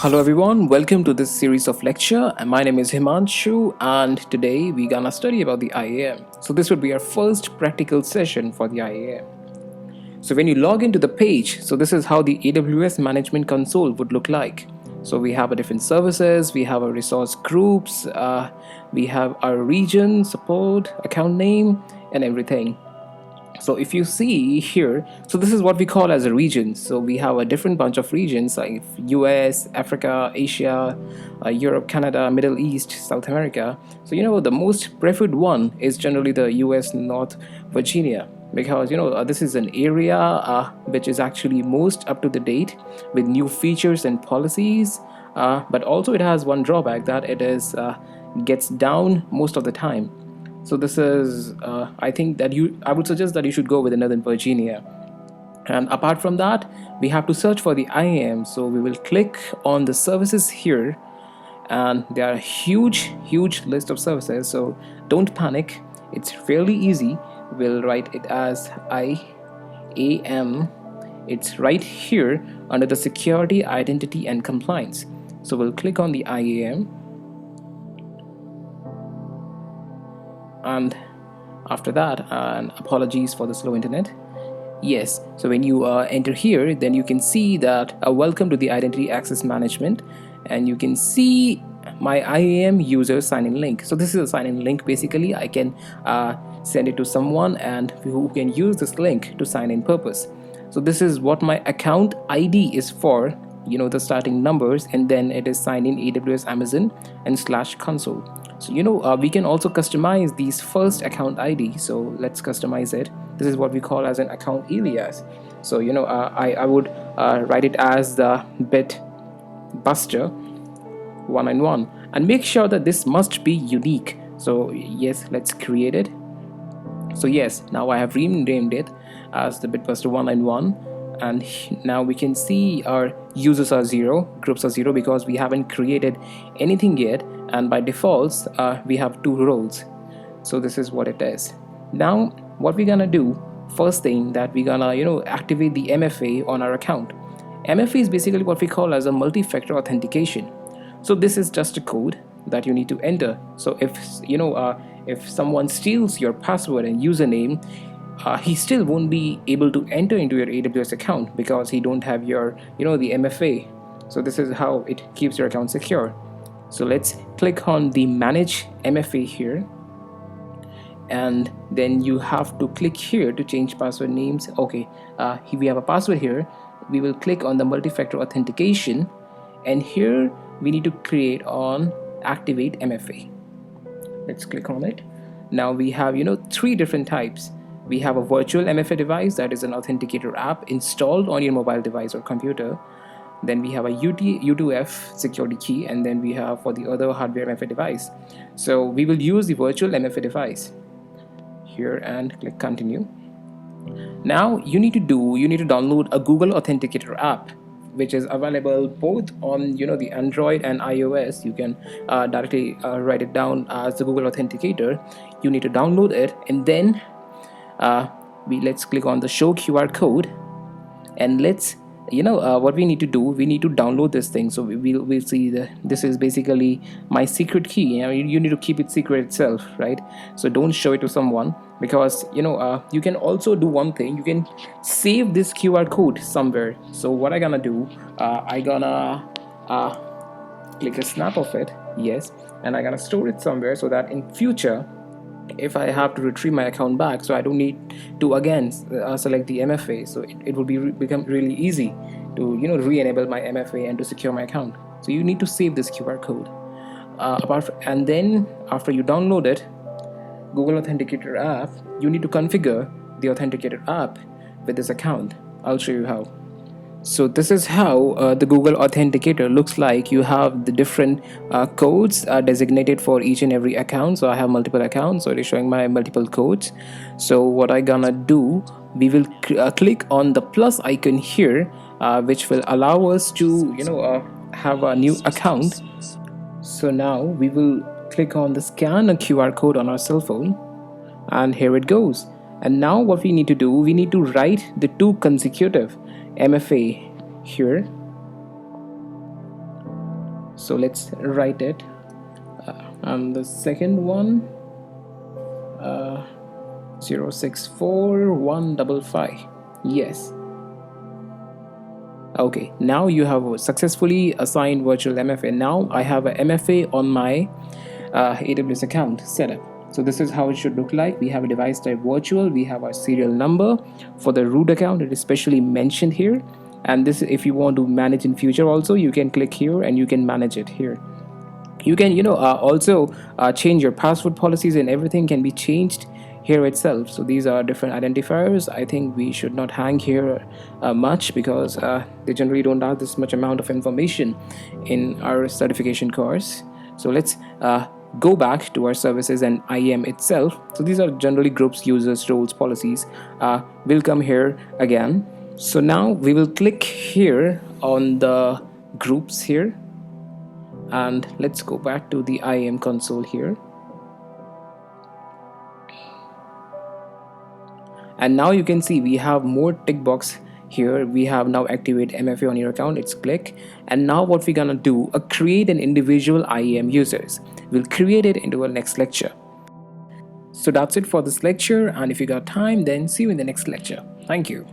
Hello everyone, welcome to this series of lecture. And my name is Himanshu and today we're gonna study about the IAM. So this would be our first practical session for the IAM. So when you log into the page, so this is how the AWS Management Console would look like. So we have a different services, we have our resource groups, we have our region, support, account name and everything. So if you see here, so this is what we call as a region. So we have a different bunch of regions like US, Africa, Asia, Europe, Canada, Middle East, South America. So the most preferred one is generally the US North Virginia, because this is an area which is actually most up to the date with new features and policies, but also it has one drawback that it is gets down most of the time. So this is, I think that I would suggest that you should go with Northern Virginia. And apart from that, we have to search for the IAM. So we will click on the services here, and there are a huge list of services. So don't panic. It's fairly easy. We'll write it as IAM. It's right here under the security, identity, and compliance. So we'll click on the IAM. And after that, and apologies for the slow internet. Yes, so when you enter here, then you can see that welcome to the identity access management, and you can see my IAM user sign-in link. So this is a sign-in link. Basically I can send it to someone and who can use this link to sign in purpose. So this is what my account ID is for, the starting numbers, and then it is signed in AWS Amazon and /console. So we can also customize these first account ID. So let's customize it. This is what we call as an account alias. So I would write it as the bit buster 191, and make sure that this must be unique. So yes, let's create it. So yes, now I have renamed it as the bitbuster 191, and now we can see our users are 0, groups are 0, because we haven't created anything yet, and by default we have 2 roles. So this is what it is. Now what we're gonna do, first thing that we're gonna activate the MFA on our account. MFA is basically what we call as a multi-factor authentication. So this is just a code that you need to enter. So if someone steals your password and username, he still won't be able to enter into your AWS account because he don't have your the MFA. So this is how it keeps your account secure. So let's click on the manage MFA here, and then you have to click here to change password names. Okay, we have a password here. We will click on the multi-factor authentication, and here we need to create on activate MFA. Let's click on it. Now we have 3 different types. We have a virtual MFA device, that is an authenticator app installed on your mobile device or computer. Then we have a U2F security key, and then we have for the other hardware MFA device. So we will use the virtual MFA device here and click continue. Now you need to download a Google Authenticator app, which is available both on the Android and iOS. You can directly write it down as the Google Authenticator. You need to download it, and then let's click on the show QR code, and let's what we need to do, we need to download this thing. So we'll see that this is basically my secret key. You need to keep it secret itself, right? So don't show it to someone, because you can also do one thing. You can save this QR code somewhere. So what I gonna do, I gonna click a snap of it, yes, and I gonna store it somewhere, so that in future if I have to retrieve my account back, so I don't need to again select the MFA. So it will become really easy to re-enable my MFA and to secure my account. So you need to save this QR code. And then after you download it, Google Authenticator app, you need to configure the Authenticator app with this account. I'll show you how. So this is how the Google Authenticator looks like. You have the different codes designated for each and every account. So I have multiple accounts, so it is showing my multiple codes. So what I gonna do, we will click on the plus icon here, which will allow us to have a new account. So now we will click on the scan a QR code on our cell phone, and here it goes. And now what we need to do, we need to write the 2 consecutive MFA here. So let's write it. And the second one, 064155. Yes. Okay, now you have successfully assigned virtual MFA. Now I have a MFA on my AWS account set up. So this is how it should look like. We have a device type virtual, we have our serial number. For the root account, it is specially mentioned here. And this, if you want to manage in future also, you can click here and you can manage it here. You can also change your password policies, and everything can be changed here itself. So these are different identifiers. I think we should not hang here much, because they generally don't ask this much amount of information in our certification course. So let's go back to our services and IAM itself. So these are generally groups, users, roles, policies. We'll come here again. So now we will click here on the groups here, and let's go back to the IAM console here. And now you can see we have more tick box here. We have now activate MFA on your account. It's click. And now what we're gonna do, create an individual IAM users. We'll create it into our next lecture. So that's it for this lecture, and if you got time, then see you in the next lecture. Thank you.